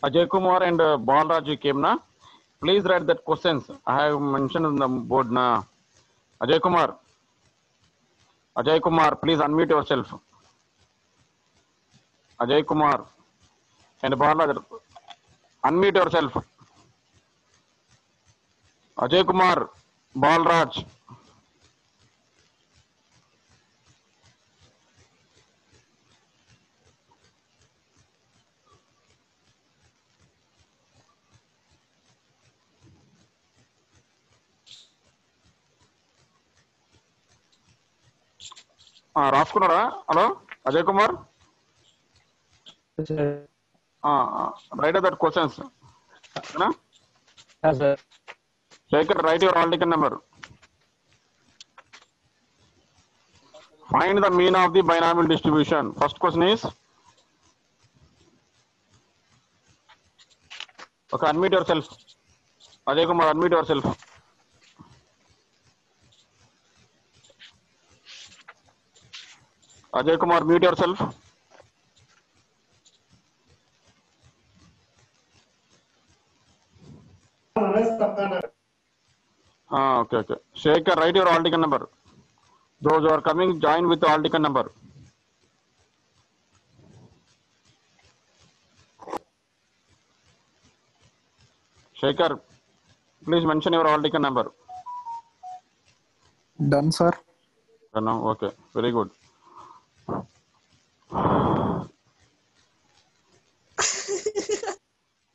Ajay Kumar and Balraj came na. Please write that questions. I have mentioned on the board na. Ajay Kumar. Ajay Kumar, please unmute yourself. Ajay Kumar and Balraj, unmute yourself. Ajay Kumar, Balraj. రాసుకున్నారా? Hello Ajay Kumar, write that questions. Shekhar, write your all ticket number. Find the mean of the binomial distribution. First question is, okay, unmute yourself. Ajay Kumar, unmute yourself. Ajay Kumar, mute yourself. Okay. Shekhar, write your all ticket number. Those who are coming, join with all ticket number. Shekhar, please mention your all ticket number. Done, sir. No, okay, very good.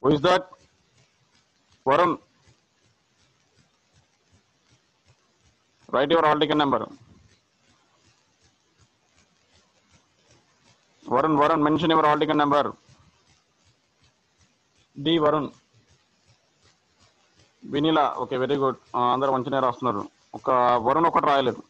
Who is that? Varun. Write your hall ticket number. Varun, mention your hall ticket number. D. Varun. Vinila. Okay, very good. అందరూ మంచిగా రాస్తున్నారు. ఒక వరుణ్ ఒకటి రాయలేదు.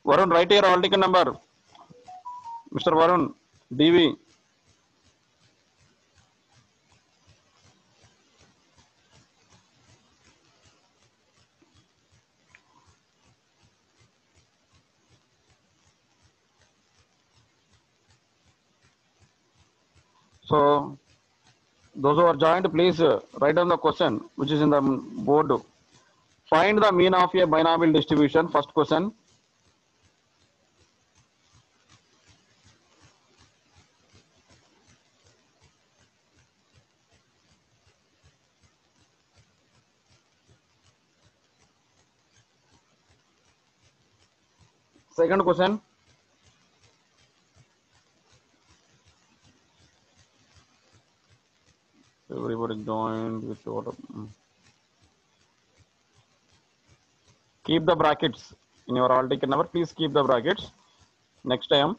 Varun, write your hall ticket number. Mr. Varun, DV. So, those who are joined, please write down the question which is in the board. Find the mean of a binomial distribution. First question. Second question. Everybody joined with what? Keep the brackets in your hall ticket number. Please keep the brackets. Next time.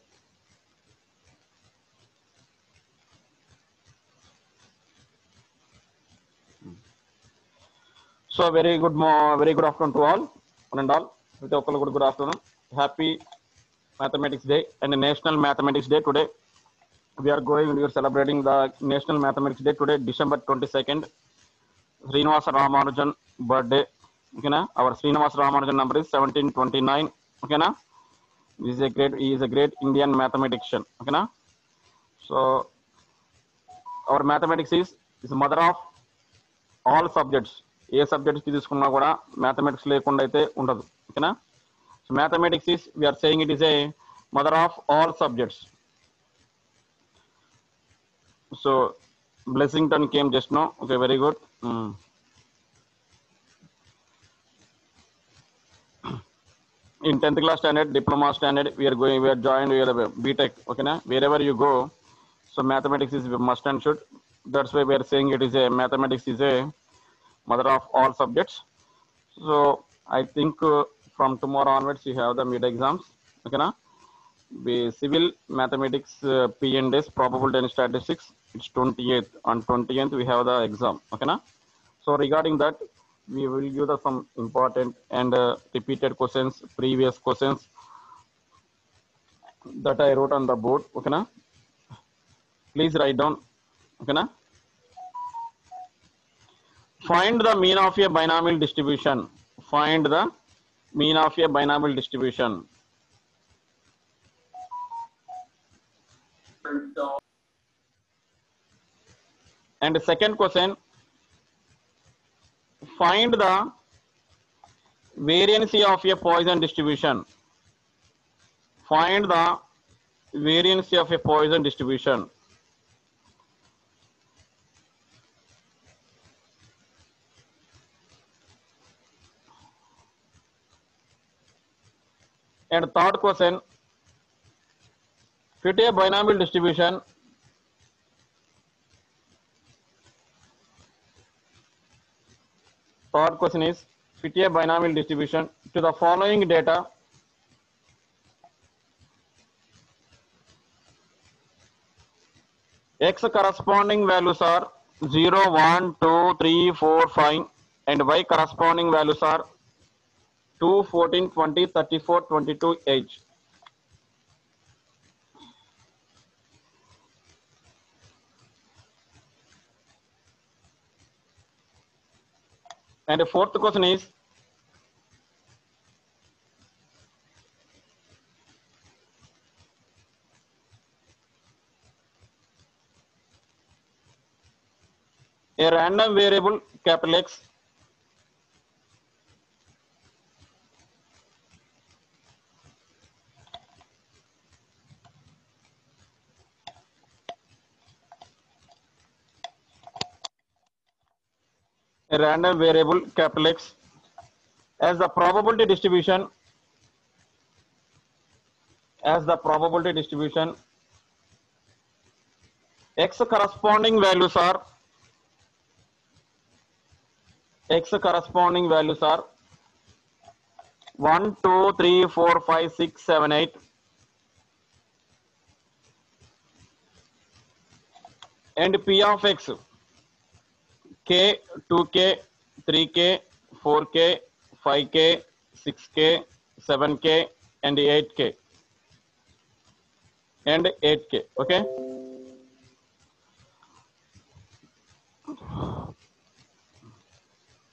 So very good afternoon to all. One and all. Good afternoon. Happy Mathematics Day and National Mathematics Day today. We are celebrating the National Mathematics Day today, December 22nd. Srinivasa Ramanujan birthday. Okay, na? Our Srinivasa Ramanujan number is 1729. Okay, na? He is a great Indian mathematician. Okay, na? So our mathematics is the mother of all subjects. ఏ subjects తీసుకున్నా కూడా mathematics లేకుండా అయితే ఉండదు. ఓకేనా? So mathematics is we are saying it is a mother of all subjects. So Blessington came just no. Okay, very good. In 10th class standard, diploma standard, we are joined, we are BTech. Okay, na? Wherever you go, so mathematics is must and should. That's why we are saying it is a mathematics is a mother of all subjects. So I think from tomorrow onwards you have the mid exams. Okay, na? Civil mathematics PN days, probability and statistics. It's 28th. On 20th we have the exam. Okay, na? So regarding that, we will give the some important and repeated questions, previous questions that I wrote on the board. Okay, na? Please write down. Okay, na? Find the mean of a binomial distribution. Find the mean of a binomial distribution. And the second question, find the variance of a Poisson distribution. Find the variance of a Poisson distribution. And third question, fit a binomial distribution. Third question is, fit a binomial distribution to the following data. X corresponding values are 0, 1, 2, 3, 4, 5 and Y corresponding values are 2, 14, 20, 34, 22, 8. And the fourth question is, a random variable capital X a random variable capital X as the probability distribution X corresponding values are 1, 2, 3, 4, 5, 6, 7, 8 and P of X K, 2K, 3K, 4K, 5K, 6K, 7K and 8K. Okay.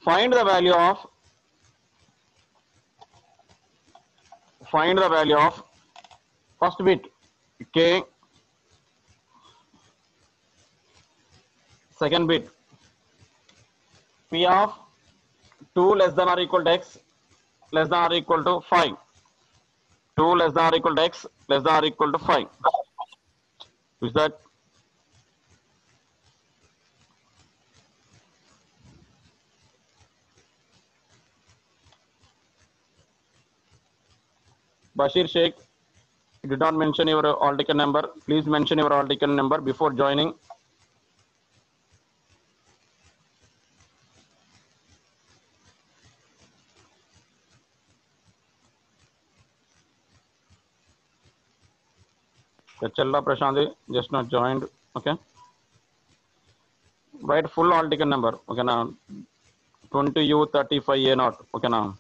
Find the value of first bit K, second bit P of 2 less than or equal to X less than or equal to 5. 2 less than or equal to X less than or equal to 5. Is that? Bashir Sheikh, you did not mention your all ticket number. Please mention your all ticket number before joining. Challa Prashanthi just not joined. Okay. Write full all ticket number. Okay now. 20U35A0. Okay now.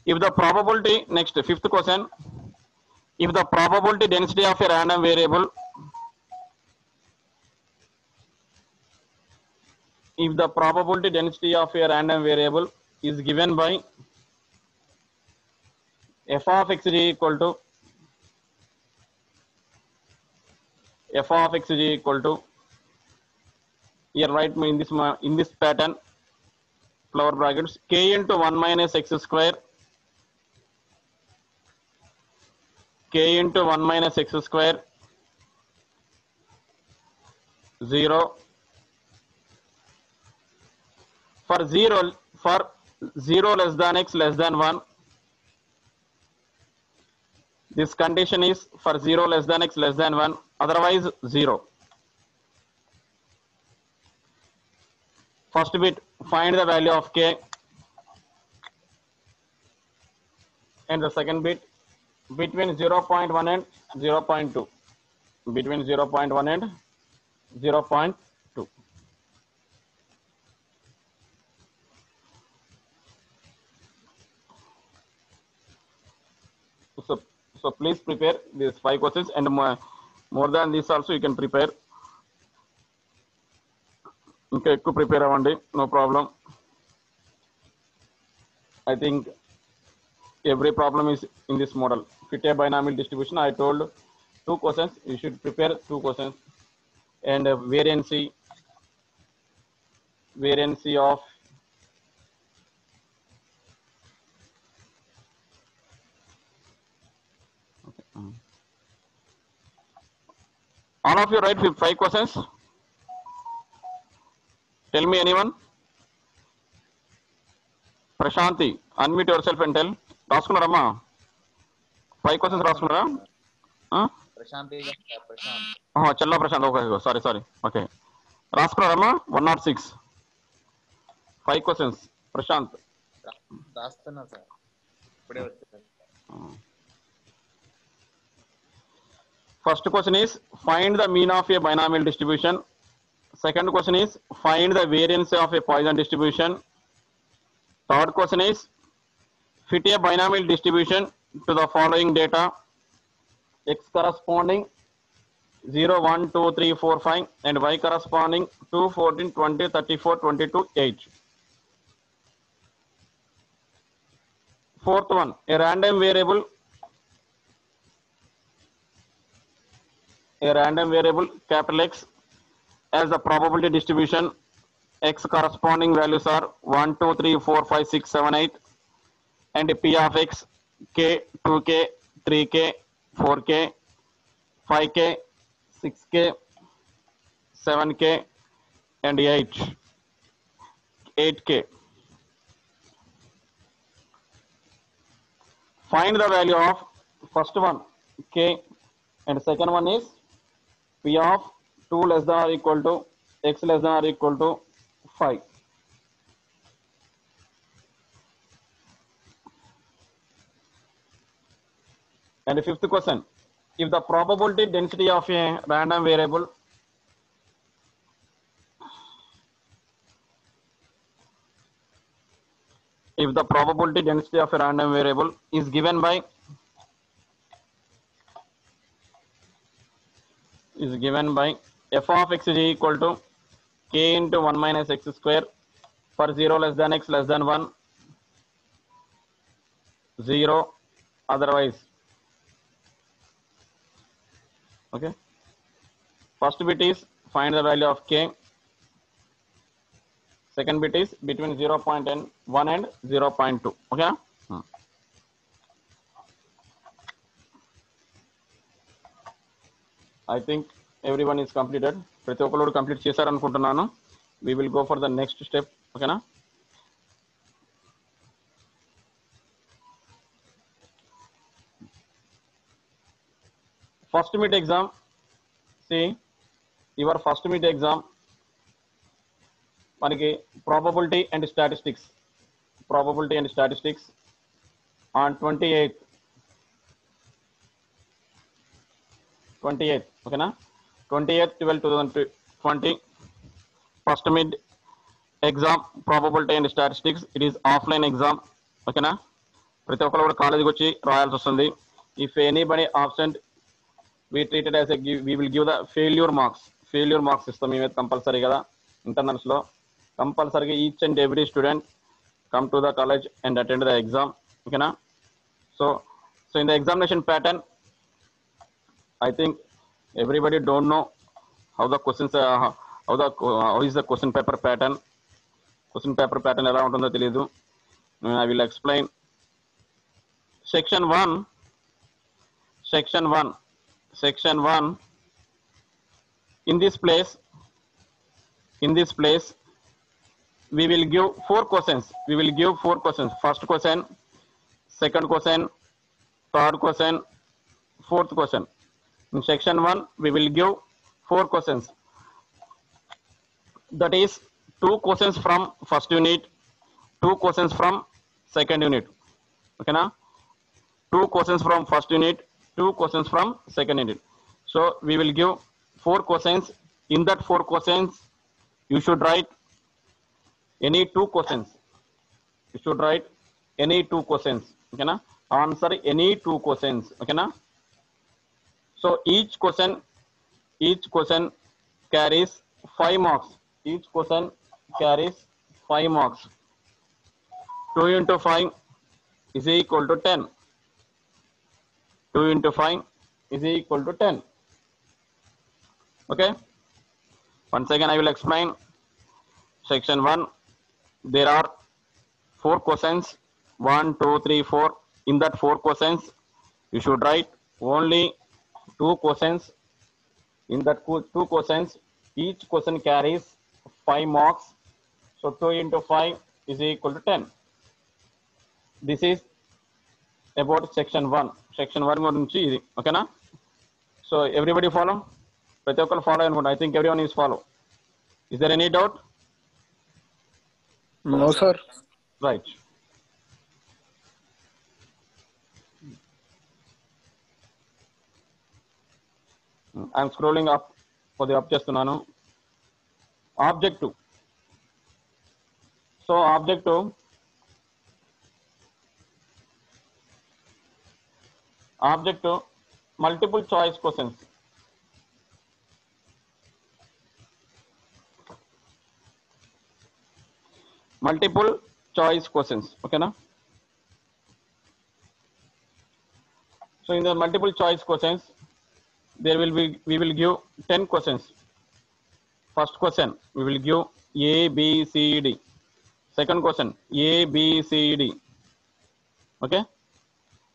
If the probability, next fifth question, if the probability density of a random variable, is given by f of x is equal to here write me in this pattern flower brackets k into 1 minus x square k into 1 minus x square 0 for 0 less than x less than 1. This condition is for 0 less than x less than 1, otherwise 0. First bit, find the value of k, and the second bit between 0.1 and 0.2. Between 0.1 and 0.2. So please prepare these 5 questions, and more than this also you can prepare. Okay, to prepare one day, no problem. I think every problem is in this model. Fit a binomial distribution. I told 2 questions. You should prepare 2 questions, and variancy of all of you write 5 questions. Tell me anyone. Prashanti, unmute yourself and tell. Raskunarama. 5 questions Raskunara. Prashanti. Oh, Challa Prashant. Okay, sorry. Okay. Raskunarama 106. 5 questions. Prashant. Rastana sir. First question is find the mean of a binomial distribution. Second question is find the variance of a Poisson distribution. Third question is fit a binomial distribution to the following data: x corresponding 0, 1, 2, 3, 4, 5 and y corresponding 2, 14, 20, 34, 22, 8. Fourth one, a random variable capital X as the probability distribution x corresponding values are 1, 2, 3, 4, 5, 6, 7, 8, and p of x k, 2k, 3k, 4k, 5k, 6k, 7k, and 8k. Find the value of first one k, and second one is p of 2 less than or equal to x less than or equal to 5. And the fifth question, if the probability density of a random variable is given by f of x is equal to k into 1 minus x square for 0 less than x less than 1, 0 otherwise. Okay, first bit is find the value of k, second bit is between 0.1 and 0.2. Okay, I think everyone is completed. ప్రతి ఒక్కరు complete చేశారనుకుంటున్నాను. We will go for the next step. Okay na? First mid exam. See, your first mid exam మనకి probability and statistics on 28th. Okay na? 28th 12/2020 first mid exam probability and statistics. It is offline exam. Okay na? ప్రతి ఒక్కరు కూడా కాలేజీకి వచ్చి రాయాల్సి వస్తుంది. If anybody absent, we treat it as we will give the failure marks ఇస్తాం మేమే compulsory కదా. ఇంటర్నల్స్ లో కంపల్సరీగా each and every student come to the college and attend the exam. Okay na? So in the examination pattern, I think everybody don't know how the questions how is the question paper pattern ఎలా ఉంటుందో తెలియదు. I will explain. Section 1 in this place we will give four questions. First question, second question, third question, fourth question. In section 1 we will give four questions, that is 2 questions from first unit, 2 questions from second unit. Okay na? 2 questions from first unit, 2 questions from second unit. So we will give 4 questions. In that 4 questions you should write any 2 questions. Okay na? Answer any 2 questions. Okay na? So each question carries 5 marks. 2 into 5 is equal to 10. 2 into 5 is equal to 10. Okay, once again I will explain. Section 1, there are 4 questions, 1, 2, 3, 4. In that 4 questions you should write only 2 questions. In that 2 questions each question carries 5 marks. So 2 into 5 is equal to 10. This is about section 1 గురించి ఇది. ఓకేనా? So everybody follow, ప్రతి ఒక్కరు follow అనుకుంటా. I think everyone is follow. Is there any doubt? No sir. Right. I'm scrolling up for the చేస్తున్నాను. Objective. So objective multiple choice questions. Okay na? So in the multiple choice questions we will give 10 questions. First question, we will give A, B, C, D. Second question, A, B, C, D. Okay.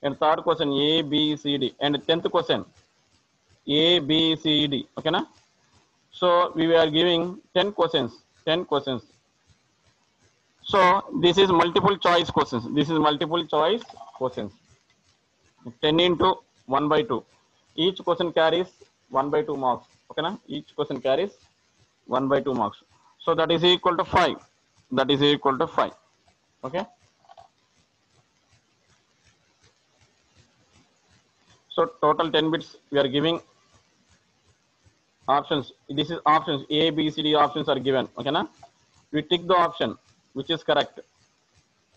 And third question, A, B, C, D. And 10th question, A, B, C, D. Okay, na? So we are giving 10 questions. 10 questions. So this is multiple choice questions. This is multiple choice questions. 10 into 1 by 2. Each question carries 1 by 2 marks. Okay, na? Each question carries 1 by 2 marks. So that is equal to 5. That is equal to 5. Okay. So total 10 bits we are giving options. This is options. A, B, C, D options are given. Okay, na? We tick the option which is correct.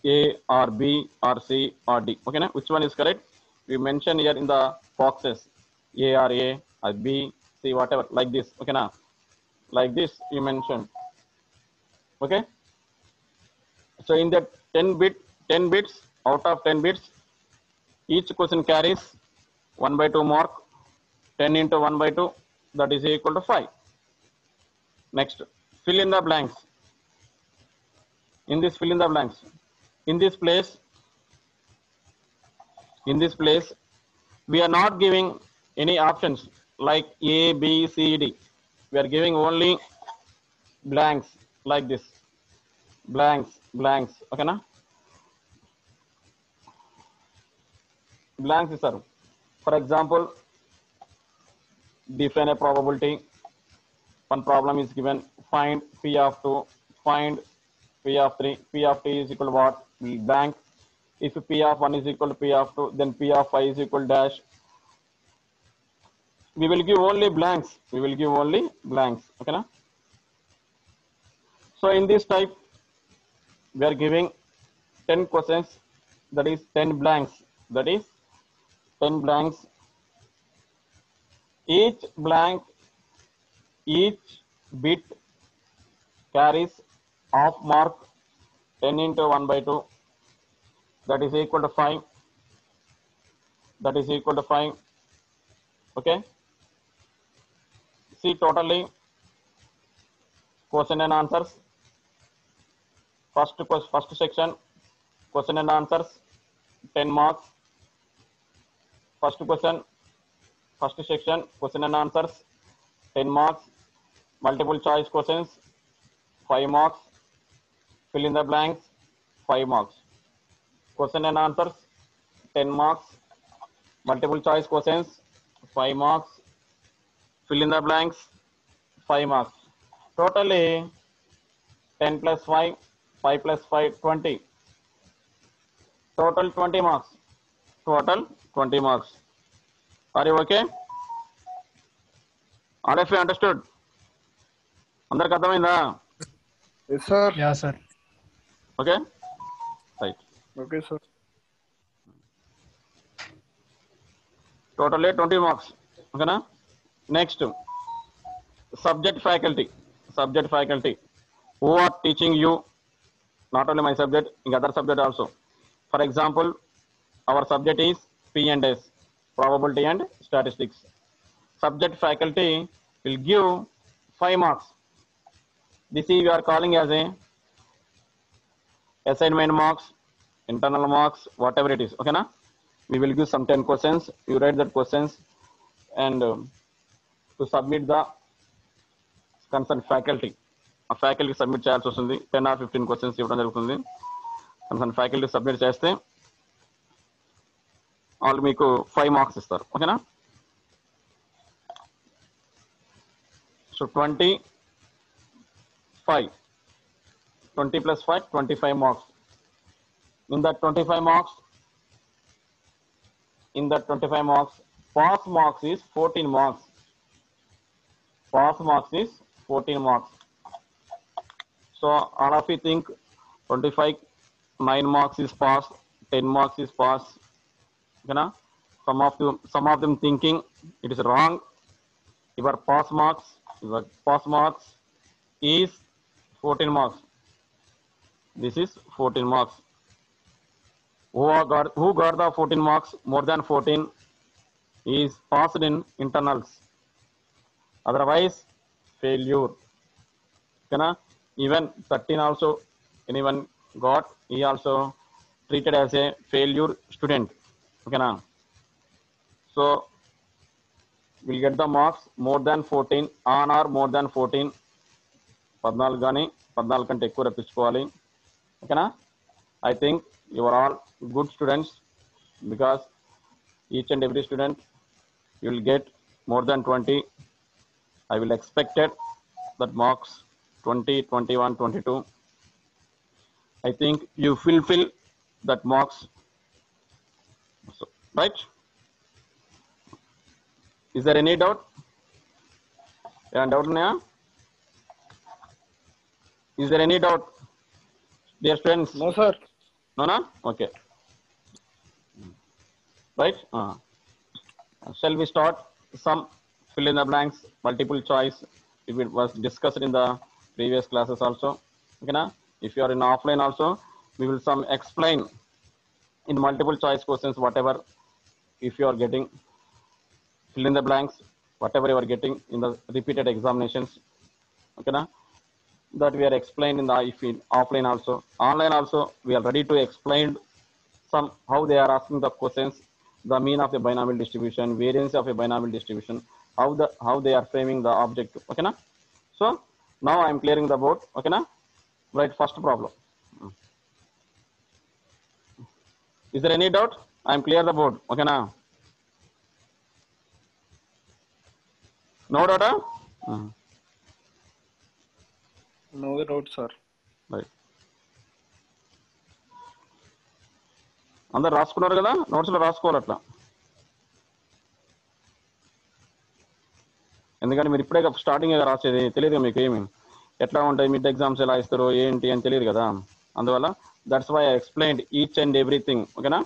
A or B or C or D. Okay, na? Which one is correct? We mention here in the boxes. A or B, C, whatever, like this. Okay, na? Like this you mention. Okay. So in that 10 bits, out of 10 bits, each question carries 1 by 2 mark. 10 into 1 by 2, that is equal to 5. Next, fill in the blanks. In this fill in the blanks. In this place, we are not giving any options like A, B, C, D. We are giving only blanks like this. Blanks. Okay, na? Blanks, sir. For example, define a probability. One problem is given. Find P of 2. Find P of 3. P of t is equal to what? Blank. If P of 1 is equal to P of 2, then P of 5 is equal to dash. We will give only blanks. Okay, na? So in this type, we are giving 10 questions. That is 10 blanks. Each bit carries half mark. 10 into 1 by 2. That is equal to 5. Okay. See totally question and answers. First section, question and answers, 10 marks. First section, question and answers, 10 marks. Multiple choice questions, 5 marks. Fill in the blanks, 5 marks. Question and answers, 10 marks. Multiple choice questions, 5 marks. Fill in the blanks, 5 marks. Totally 10 plus 5, 5 plus 5, 20. Total 20 marks. Are you okay? All of you understood? అందరికి అర్థమైందా? Yes, sir. Yeah, sir. Okay? Right. Okay, sir. Totally 20 marks. Okay, na? Next, subject faculty. Who are teaching you, not only my subject, in other subject also. For example, our subject is P and S, probability and statistics. Subject faculty will give 5 marks. This is we are calling as a assignment marks, internal marks, whatever it is. Okay, na? We will give some 10 questions. You write that questions and to submit the concerned faculty. A faculty submit చేయాల్సి వస్తుంది. 10 or 15 questions ఇవ్వడం జరుగుతుంది. concerned faculty submit చేస్తే వాళ్ళు మీకు 5 marks ఇస్తారు. ఓకేనా? So 20 plus 5, 25 marks. In that 25 marks, pass marks is 14 marks. So all of you think 25, 9 marks is pass, 10 marks is pass. Okay, na? Some of them thinking it is wrong. Your pass marks is 14 marks. This is 14 marks. Who got the 14 marks, more than 14, is passed in internals. Otherwise, failure. ఓకేనా. Even 13 also anyone got, he also treated as a failure student. ఓకేనా. So will get the marks more than 14 on or more than 14. 14 కానీ 14 కంటే ఎక్కువ రప్పించుకోవాలి. ఓకేనా. I think you are all good students because each and every student you will get more than 20. I will expected that marks 20, 21, 22. I think you fulfill that marks. So, right? Is there any doubt? Yeah, doubt na? Is there any doubt, dear students? No, sir. No, no? Okay. Right? Shall we start some fill in the blanks, multiple choice? If it was discussed in the previous classes also. Okay, na? If you are in offline also, we will some explain in multiple choice questions, whatever, if you are getting fill in the blanks, whatever you are getting in the repeated examinations. Okay, na? That we are explained in the offline also. Online also, we are ready to explain some how they are asking the questions, the mean of a binomial distribution, variance of a binomial distribution, how they are framing the objective. Okay, na? So now I am clearing the board. Okay, na? Right, first problem. Is there any doubt? I am clear the board. Okay, na? No doubt? No doubt, sir. Right. అందరు రాసుకున్నారు కదా, నోట్స్లో రాసుకోవాలి అట్లా. ఎందుకంటే మీరు ఇప్పుడే starting రాసేది తెలియదు మీకు, ఏమి ఎట్లా ఉంటాయి మిడ్ ఎగ్జామ్స్ ఎలా ఇస్తారో ఏంటి అని తెలియదు కదా. అందువల్ల that's why I explained each and everything. ఓకేనా.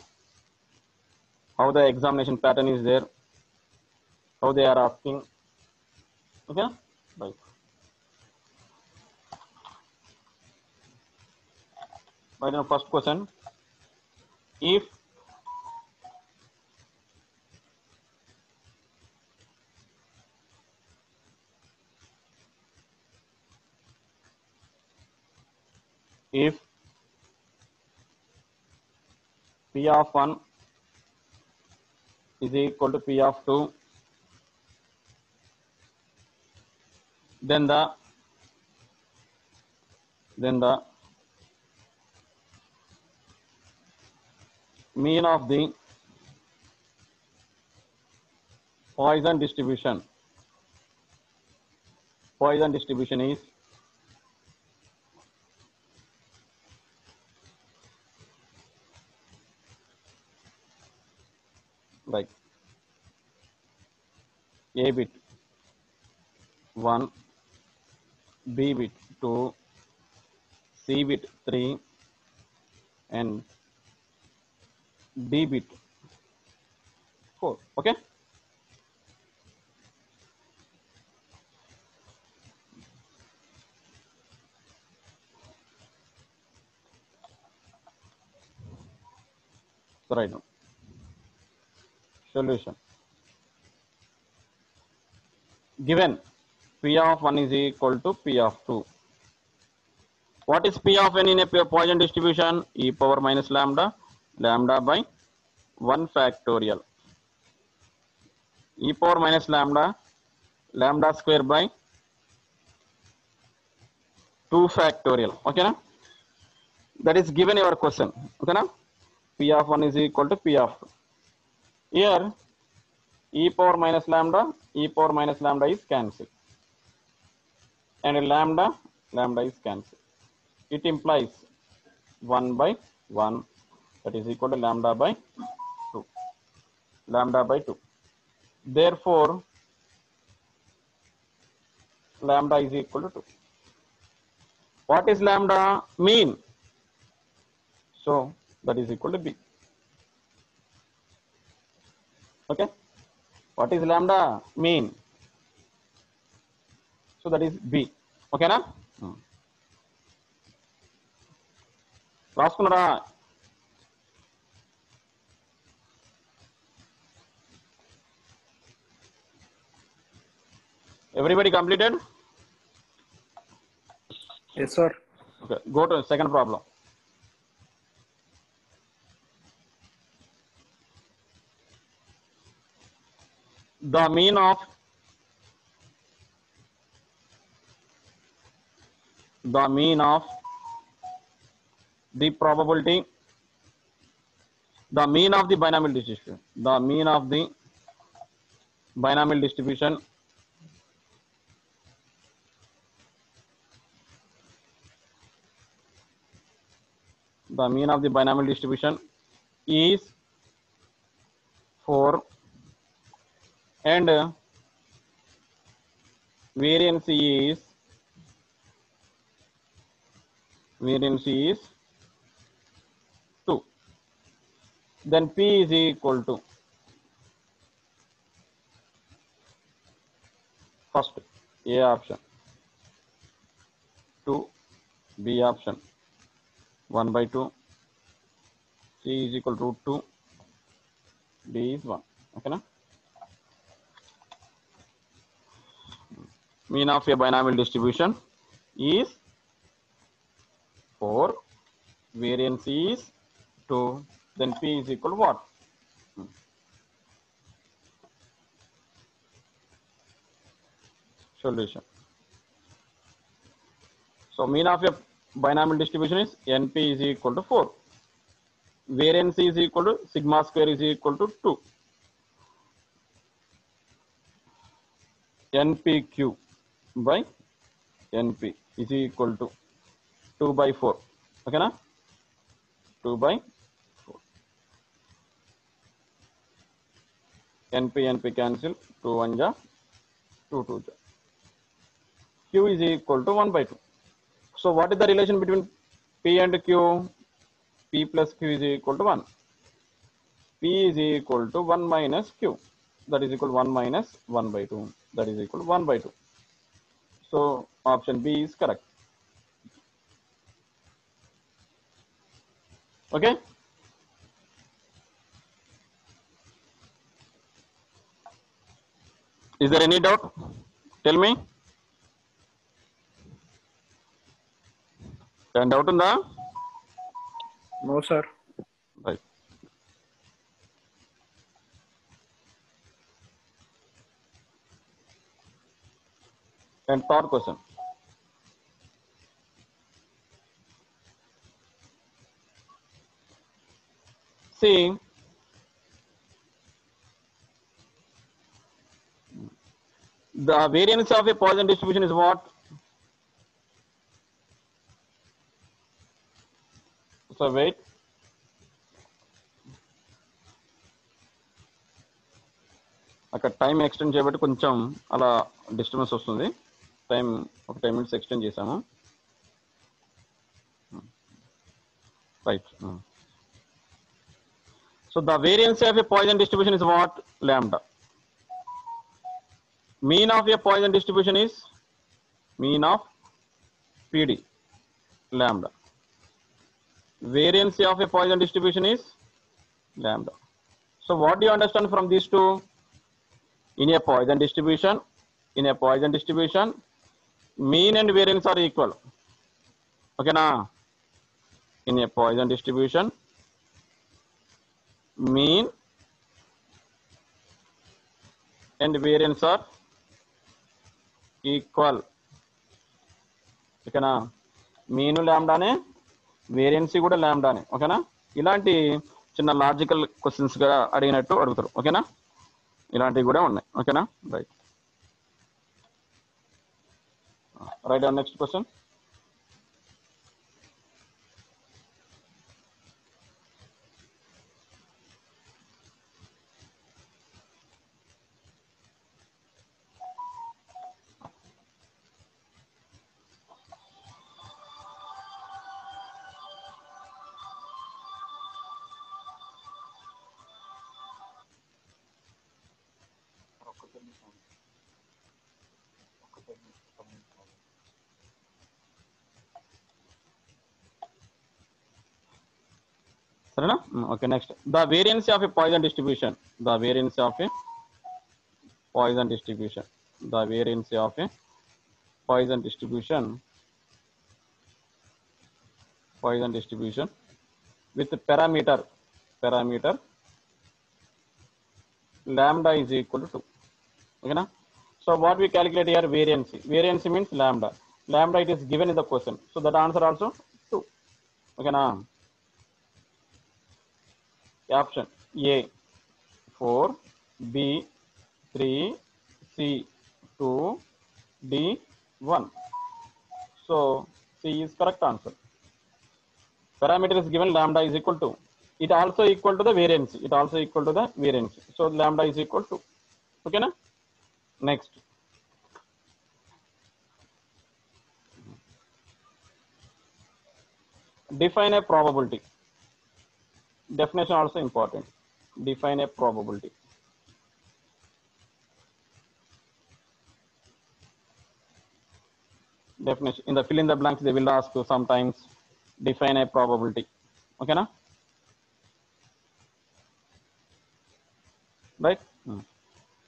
How the examination pattern is there, how they are asking. Okay, right. Right, first question. If P of 1 is equal to P of 2, then the mean of the Poisson distribution is like A bit 1, B bit 2, C bit 3, and D bit 4. Okay. So right now, solution. Given P of 1 is equal to P of 2. What is P of n in a Poisson distribution? E power minus lambda, lambda by 1 factorial. E power minus lambda, lambda square by 2 factorial. Okay, na? That is given your question. Okay, na? P of 1 is equal to P of 2. Here, e power minus lambda is cancelled. And lambda is cancelled. It implies 1 by 1, that is equal to lambda by 2. Lambda by 2. Therefore, lambda is equal to 2. What is lambda? Mean. So, that is equal to B. Okay. What is lambda? Mean. So, that is B. Okay, na? రాసుకున్నారా? Everybody completed? Yes, sir. Okay, go to second problem. The mean of the probability, the mean of the binomial distribution, the mean of the binomial distribution is 4 and variance is 2. Then P is equal to first A option 2, B option 1 by 2, C is equal to root 2, D is 1. Okay, na? Mean of a binomial distribution is 4, variance is 2, then P is equal to what? Solution. So mean of a binomial distribution is NP is equal to 4. Variance is equal to sigma square is equal to 2. NPQ by NP is equal to 2 by 4. Okay, na? 2 by 4. NP cancel. 2 1 ja, 2 2 ja. Q is equal to 1 by 2. So what is the relation between P and Q? P plus Q is equal to 1. P is equal to 1 minus Q. That is equal to 1 minus 1 by 2. That is equal to 1 by 2. So option B is correct. Okay. Is there any doubt? Tell me. And doubt in the? No, sir. Right. And third question. See, the variance of a Poisson distribution is what? So wait. అక్కడ time extend చేయబట్టి కొంచెం అలా disturbance వస్తుంది. Time ఒక 10 minutes extend చేశాము. Right. So the variance of a Poisson distribution is what? Lambda. Mean of a Poisson distribution is mean of PD, lambda. Variance of a Poisson distribution is lambda. So what do you understand from these two? In a Poisson distribution, mean and variance are equal. Okay, na? In a Poisson distribution, mean and variance are equal. ఓకేనా? మీను ల్యాండానే, వేరియన్సీ కూడా ల్యాండానే. ఓకేనా? ఇలాంటి చిన్న logical questions గా అడిగినట్టు అడుగుతారు. ఓకేనా? ఇలాంటివి కూడా ఉన్నాయి. ఓకేనా? రైట్. రైట్. Next question. సరేనా? Okay. Next, the variance of a Poisson distribution. The variance of a Poisson distribution. The variance of a Poisson distribution Poisson distribution with parameter lambda is equal to 2. Okay na? So what we calculate here, variance means lambda it is given in the question, so that answer also 2. Okay na? Option A 4, B 3, C 2, D 1. So C is correct answer. Parameter is given, lambda is equal to, it also equal to the variance, so lambda is equal to. Okay na? Next, define a probability. Definition also important. Define a probability. Definition in the fill in the blanks, they will ask you sometimes define a probability. Okay na? Right?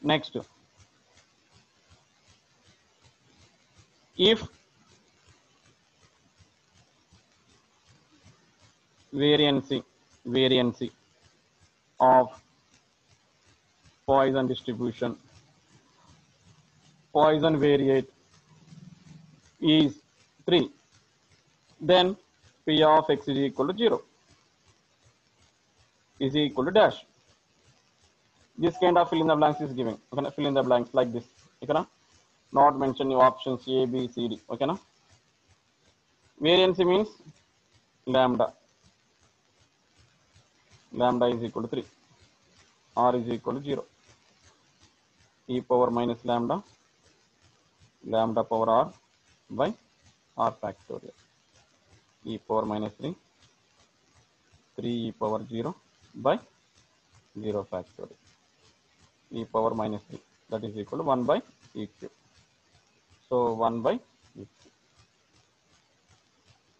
Next, if variance of Poisson distribution, Poisson variate is 3, then P of x is equal to 0, is equal to dash. This kind of fill in the blanks is given. Okay, fill in the blanks like this. Okay, not mention your options A, B, C, D. Okay, na? Variance means lambda is equal to 3, R is equal to 0, e power minus lambda power R by R factorial, e power minus 3 e power 0 by 0 factorial, e power minus 3, that is equal to 1 by e cube. So 1 by e cube.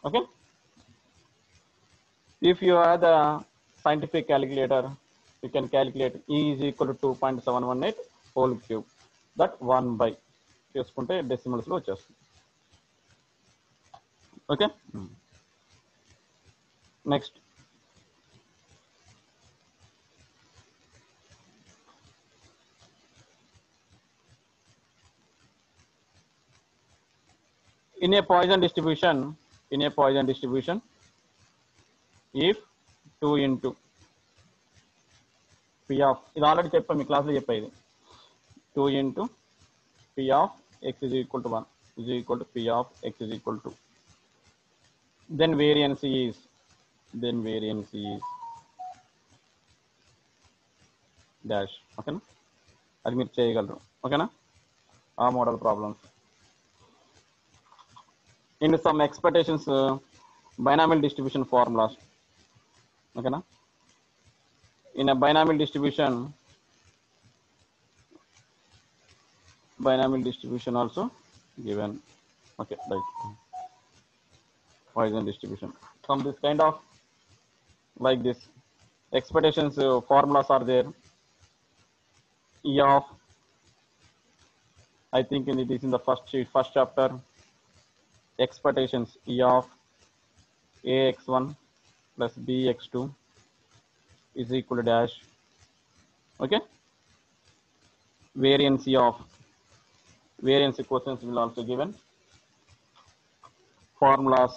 Okay. If you have the scientific calculator, you can calculate e is equal to 2.718 whole cube, that 1 by చేసుకుంటే decimals లో వచ్చేస్తుంది. Okay, next in a Poisson distribution, if 2 into P of, ఇది already చెప్పా మీ క్లాస్లో చెప్పా, ఇది 2 into P of x is equal to 1 is equal to P of x is equal to, then variance is dash. ఓకేనా, అది మీరు చేయగలరు. ఓకేనా, ఆ model problems. In some expectations, binomial distribution formulas. Okay na? In a binomial distribution also given. Okay, right. Poisson distribution. Some this kind of like this expectations formulas are there. E of, I think it is in the first chapter. Expectations E of ax1 plus bx2 is equal to dash. Okay, variance equations will also given, formulas,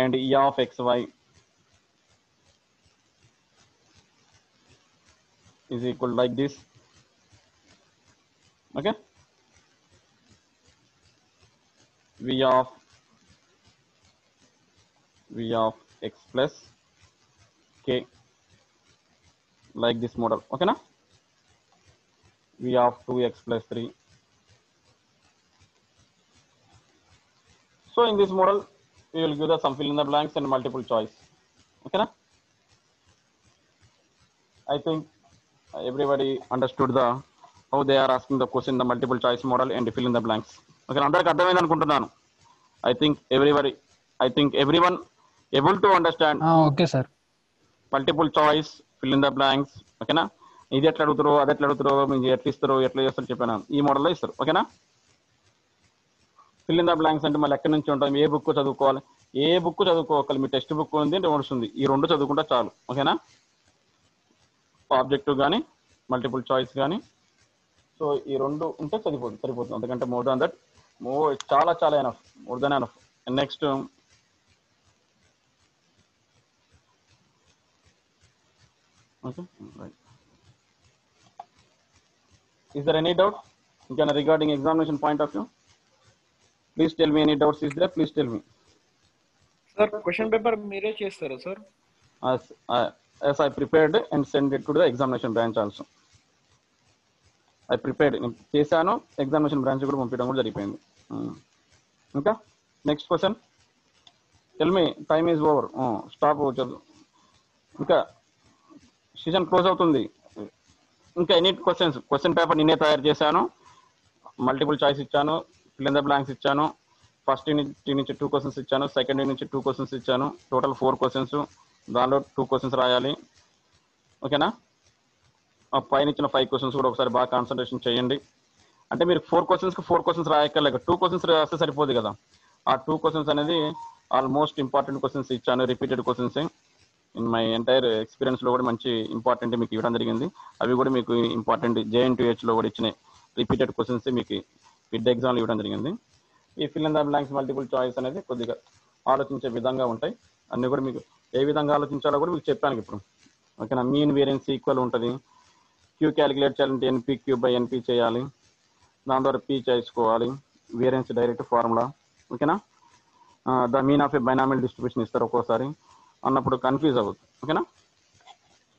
and E of xy is equal like this. Okay, v of x plus k, like this model. Okay na? V of 2x plus 3. So in this model we will give the some fill in the blanks and multiple choice. Okay na? I think everybody understood the how they are asking the question, the multiple choice model and fill in the blanks. Okay, అందరికి అర్థమైంది అనుకుంటున్నాను. I think everyone able to understand. Okay sir. Multiple choice, fill in the blanks. ఓకేనా, ఇది ఎట్లా అడుగుతారో అది ఎట్లా అడుగుతారో, మీరు ఎట్లా ఇస్తారో ఎట్లా చేస్తారో చెప్పాను, ఈ మోడల్లో ఇస్తారు. ఓకేనా, ఫిల్ ఇన్ ద బ్లాంక్స్ అంటే మళ్ళీ ఎక్కడి నుంచి ఉంటాం, ఏ బుక్ చదువుకోవాలి, ఏ బుక్ చదువుకోవాలి, మీ టెక్స్ట్ బుక్ ఉంది నోట్స్ ఉంది, ఈ రెండు చదువుకుంటే చాలు. ఓకేనా? ఆబ్జెక్టివ్ కానీ మల్టిపుల్ చాయిస్ కానీ, సో ఈ రెండు ఉంటే సరిపోతుంది. అందుకంటే మోర్ దాన్ దట్ చాలా చాలా enough, more than enough. Next okay right. Is there any doubt regarding examination point of view? Please tell me any doubts is there. Please tell me. Sir question paper మీరే చేస్తారా sir? As I prepared and send it to the examination branch also. I prepared చేశాను, examination branch కూడా పంపించడం కూడా జరిగిపోయింది. ఇంకా next question. Tell me, time is over, stop. ఇంకా season close అవుతుంది. ఇంకా ఎనీ క్వశ్చన్ పేపర్ నేనే తయారు చేశాను, మల్టిపుల్ చాయిస్ ఇచ్చాను, ఫిల్ ఇన్ ద బ్లాంక్స్ ఇచ్చాను, ఫస్ట్ యూనిట్ నుంచి 2 క్వశ్చన్స్ ఇచ్చాను, సెకండ్ యూనిట్ నుంచి 2 క్వశ్చన్స్ ఇచ్చాను, టోటల్ 4 క్వశ్చన్స్, దానిలో 2 క్వశ్చన్స్ రాయాలి. ఓకేనా? పైన ఇచ్చిన 5 క్వశ్చన్స్ కూడా ఒకసారి బాగా కాన్సన్ట్రేషన్ చేయండి. అంటే మీరు 4 క్వశ్చన్స్కి 4 క్వశ్చన్స్ రాయక్కర్లేక 2 క్వశ్చన్స్ రాస్తే సరిపోదు కదా. ఆ 2 క్వశ్చన్స్ అనేది ఆల్మోస్ట్ ఇంపార్టెంట్ క్వశ్చన్స్ ఇచ్చాను, repeated questions. In my entire ఎక్స్పీరియన్స్లో కూడా మంచి ఇంపార్టెంట్ మీకు ఇవ్వడం జరిగింది. అవి కూడా మీకు ఇంపార్టెంట్ JNTHలో కూడా ఇచ్చిన రిపీటెడ్ క్వశ్చన్స్ మీకు మిడ్ ఎగ్జామ్లో ఇవ్వడం జరిగింది. ఈ fill in the blanks multiple choice అనేది కొద్దిగా ఆలోచించే విధంగా ఉంటాయి. అన్నీ కూడా మీకు ఏ విధంగా ఆలోచించాలో కూడా మీకు చెప్పాను ఇప్పుడు. ఓకేనా? మీన్ వేరియన్స్ ఈక్వల్ ఉంటుంది. క్యూ క్యాలిక్యులేట్ చేయాలంటే NP/Q/NP చేయాలి, దాని ద్వారా P చేసుకోవాలి, వేరియన్స్ డైరెక్ట్ ఫార్ములా. ఓకేనా? The mean of a binomial distribution ఇస్తారు ఒక్కోసారి అన్నప్పుడు కన్ఫ్యూజ్ అవ్వదు. ఓకేనా?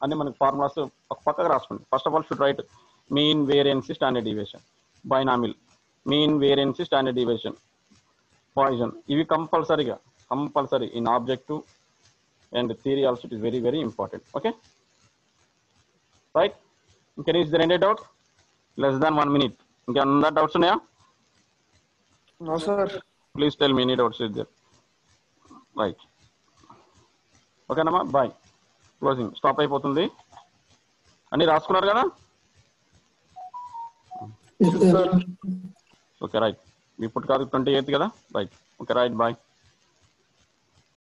అన్ని మనకి ఫార్ములాస్ ఒక పక్కగా రాసుకోండి. First of all should write mean variance standard deviation, binomial, mean variance standard deviation, Poisson. ఇవి compulsory in objective and theory also it is very very important. Okay right. ఇంకా is there any doubt? Less than 1 minute. ఇంకా అందరు doubts ఉన్నాయా? No sir. Please tell me any doubts is there. Right. ఓకేనమ్మా, bye. Closing stop అయిపోతుంది. అన్నీ రాసుకున్నారు కదా? Okay right. ఇప్పుడు కాదు 28th కదా? రైట్. Okay right, bye.